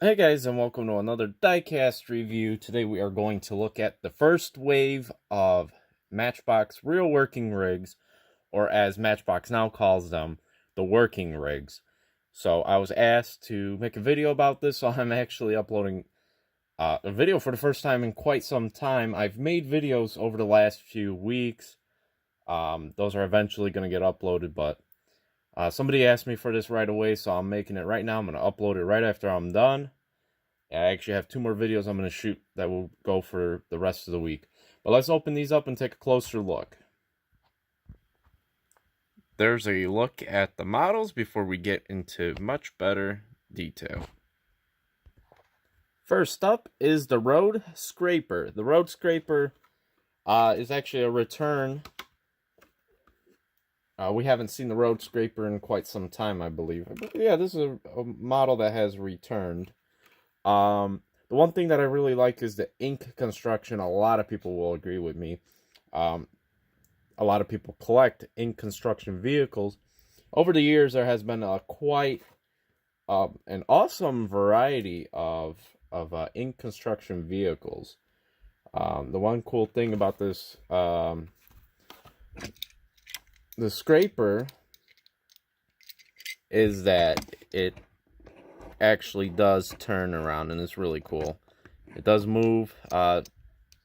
Hey guys, and welcome to another diecast review. Today we are going to look at the first wave of Matchbox real working rigs, or as Matchbox now calls them, the working rigs. So I was asked to make a video about this, so I'm actually uploading a video for the first time in quite some time. I've made videos over the last few weeks. Those are eventually going to get uploaded, but somebody asked me for this right away, so I'm making it right now. I'm going to upload it right after I'm done. I actually have 2 more videos I'm going to shoot that will go for the rest of the week. But let's open these up and take a closer look. There's a look at the models before we get into much better detail. First up is the Road Scraper. The Road Scraper is actually a return. We haven't seen the Road Scraper in quite some time, I believe. But yeah, this is a model that has returned. The one thing that I really like is the ink construction. A lot of people will agree with me. A lot of people collect ink construction vehicles. Over the years, there has been quite an awesome variety of ink construction vehicles. The one cool thing about this, the scraper, is that it actually does turn around, and it's really cool. It does move.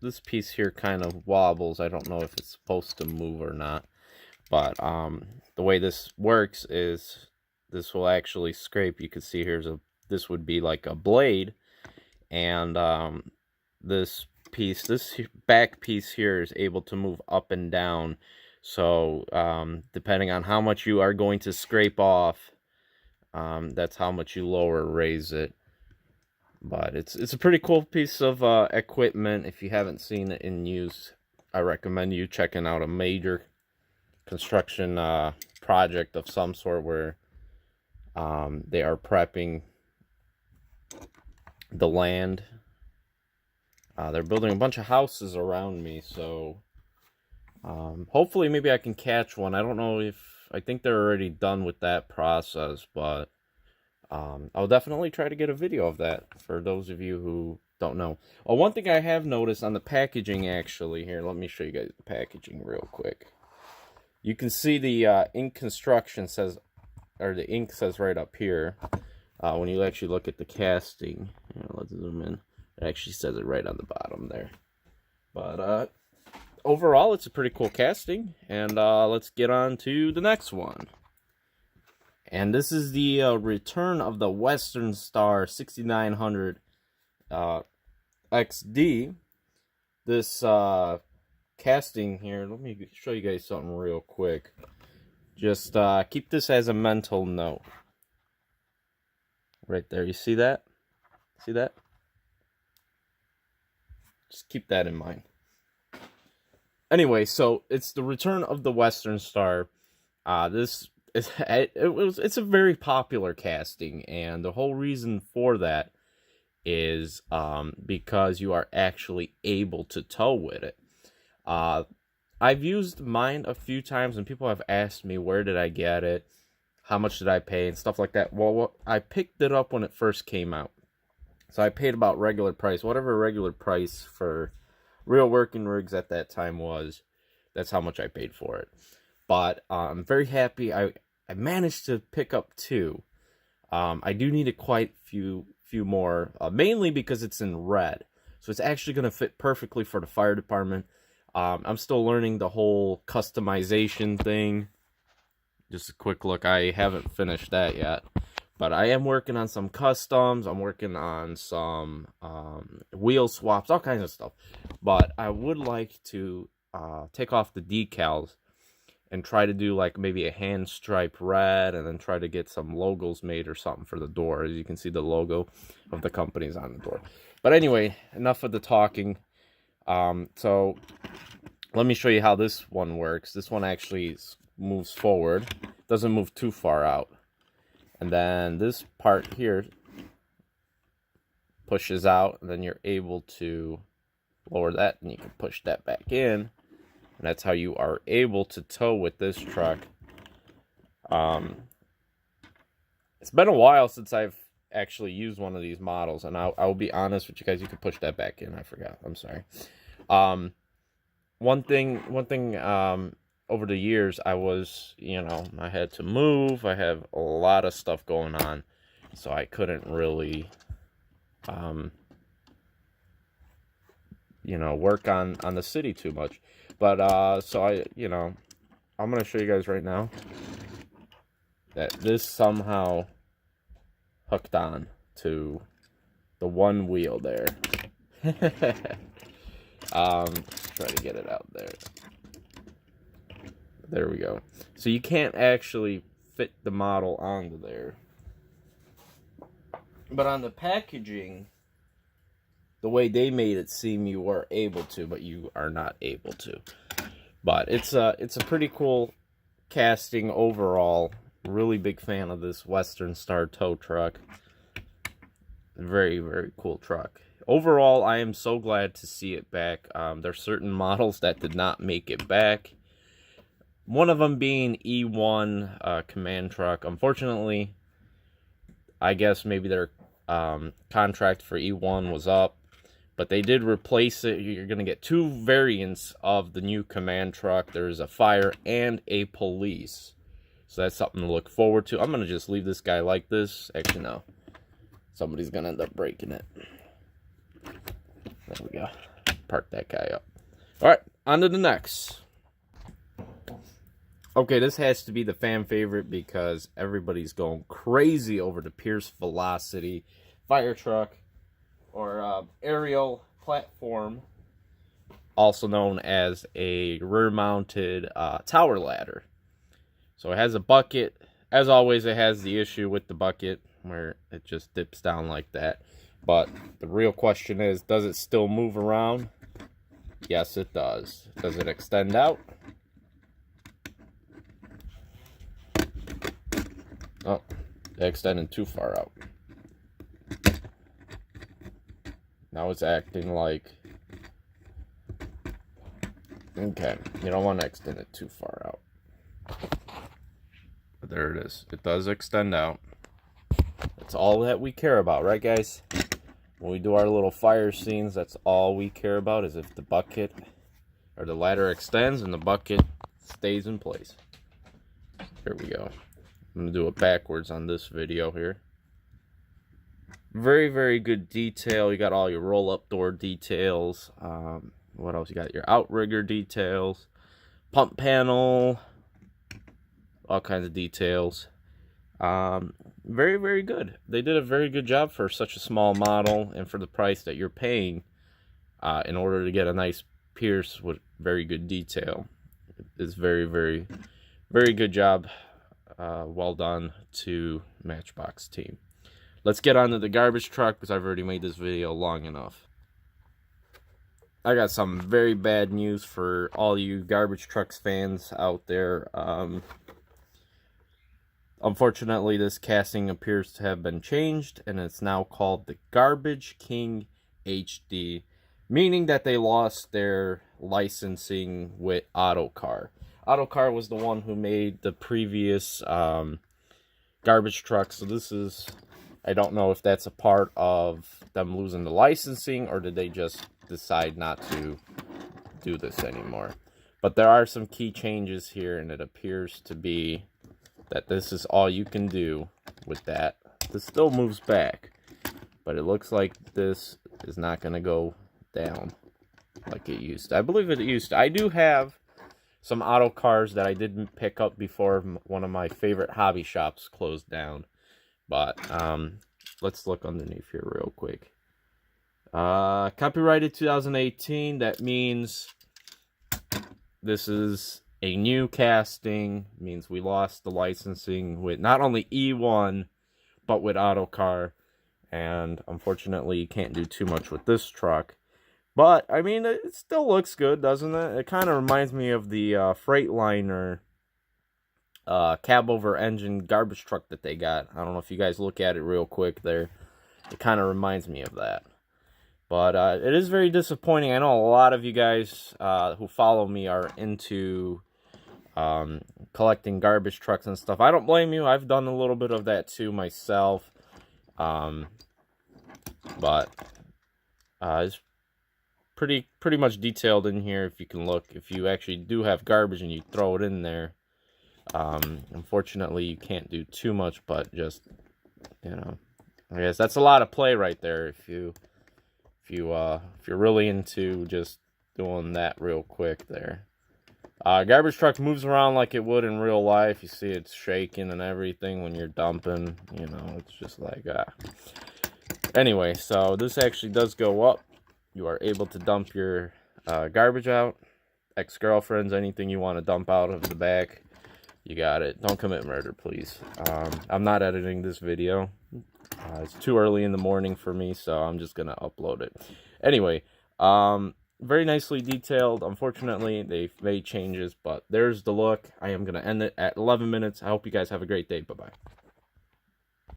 This piece here kind of wobbles. I don't know if it's supposed to move or not, but the way this works is this will actually scrape. You can see this would be like a blade, and this back piece here is able to move up and down. So depending on how much you are going to scrape off, that's how much you lower or raise it. But it's a pretty cool piece of equipment. If you haven't seen it in use, I recommend you checking out a major construction project of some sort where they are prepping the land. They're building a bunch of houses around me, so hopefully maybe I can catch one. I don't know if I think they're already done with that process, but I'll definitely try to get a video of that for those of you who don't know. Oh, one thing I have noticed on the packaging, actually, here, let me show you guys the packaging real quick. You can see the ink construction says, or the ink says right up here. When you actually look at the casting, let's zoom in. It actually says it right on the bottom there. But overall, it's a pretty cool casting, and let's get on to the next one. And this is the return of the Western Star 6900 XD. This casting here, let me show you guys something real quick. Just keep this as a mental note. Right there, you see that? See that? Just keep that in mind. Anyway, so it's the return of the Western Star. It's a very popular casting, and the whole reason for that is because you are actually able to tow with it. I've used mine a few times, and people have asked me where did I get it, how much did I pay, and stuff like that. Well, I picked it up when it first came out, so I paid about regular price, whatever regular price for real working rigs at that time was. That's how much I paid for it. But I'm very happy. I managed to pick up 2. I do need quite few more, mainly because it's in red. So it's actually going to fit perfectly for the fire department. I'm still learning the whole customization thing. Just a quick look. I haven't finished that yet. But I am working on some customs. I'm working on some wheel swaps, all kinds of stuff. But I would like to take off the decals and try to do like maybe a hand stripe red, and then try to get some logos made or something for the door. As you can see, the logo of the company's on the door. But anyway, enough of the talking. So let me show you how this one works. This one actually moves forward, doesn't move too far out. And then this part here pushes out, and then you're able to lower that, and you can push that back in. And that's how you are able to tow with this truck. It's been a while since I've actually used one of these models, and I'll be honest with you guys. You can push that back in. I forgot. I'm sorry. One thing. Over the years, I was, I had to move. I have a lot of stuff going on, so I couldn't really, work on the city too much. But so I'm gonna show you guys right now that this somehow hooked on to the one wheel there. Try to get it out there. There we go. So you can't actually fit the model onto there. But on the packaging, the way they made it seem you were able to, but you are not able to. But it's a pretty cool casting overall. Really big fan of this Western Star tow truck. Very, very cool truck. Overall, I am so glad to see it back. There's certain models that did not make it back. One of them being E1 command truck. Unfortunately, I guess maybe their contract for E1 was up. But they did replace it. You're going to get two variants of the new command truck. There's a fire and a police. So that's something to look forward to. I'm going to just leave this guy like this. Actually, no. Somebody's going to end up breaking it. There we go. Park that guy up. Alright, on to the next. Okay, this has to be the fan favorite because everybody's going crazy over the Pierce Velocity fire truck. Or aerial platform, also known as a rear-mounted tower ladder. So it has a bucket. As always, it has the issue with the bucket where it just dips down like that. But the real question is, does it still move around? Yes, it does. Does it extend out? Oh, it extended too far out. Now it's acting like... Okay, you don't want to extend it too far out. But there it is. It does extend out. That's all that we care about, right guys? When we do our little fire scenes, that's all we care about is if the bucket or the ladder extends and the bucket stays in place. Here we go. I'm going to do it backwards on this video here. Very, very good detail. You got all your roll-up door details. What else? You got your outrigger details. Pump panel. All kinds of details. Very, very good. They did a very good job for such a small model and for the price that you're paying in order to get a nice Pierce with very good detail. It's very, very, very good job. Well done to Matchbox team. Let's get on to the garbage truck because I've already made this video long enough. I got some very bad news for all you garbage trucks fans out there. Unfortunately, this casting appears to have been changed, and it's now called the Garbage King HD, meaning that they lost their licensing with Autocar. Autocar was the one who made the previous garbage truck, so this is... I don't know if that's a part of them losing the licensing or did they just decide not to do this anymore. But there are some key changes here, and it appears to be that this is all you can do with that. This still moves back, but it looks like this is not going to go down like it used to. I believe it used to. I do have some auto cars that I didn't pick up before one of my favorite hobby shops closed down. But let's look underneath here real quick. Copyrighted 2018. That means this is a new casting. Means we lost the licensing with not only E1, but with Autocar. And unfortunately, you can't do too much with this truck. But, I mean, it still looks good, doesn't it? It kind of reminds me of the Freightliner cab-over engine garbage truck that they got. I don't know if you guys look at it real quick there. It kind of reminds me of that. But it is very disappointing. I know a lot of you guys who follow me are into collecting garbage trucks and stuff. I don't blame you. I've done a little bit of that too myself. But it's pretty much detailed in here. If you can look, if you actually do have garbage and you throw it in there, unfortunately you can't do too much, but just, you know, I guess that's a lot of play right there. If you're really into just doing that real quick there. Garbage truck moves around like it would in real life. You see it's shaking and everything when you're dumping. You know, it's just like, Anyway, so this actually does go up. You are able to dump your garbage out. Ex-girlfriends, anything you want to dump out of the back, you got it. Don't commit murder, please. I'm not editing this video. It's too early in the morning for me, so I'm just going to upload it. Anyway, very nicely detailed. Unfortunately, they've made changes, but there's the look. I am going to end it at 11 minutes. I hope you guys have a great day. Bye-bye.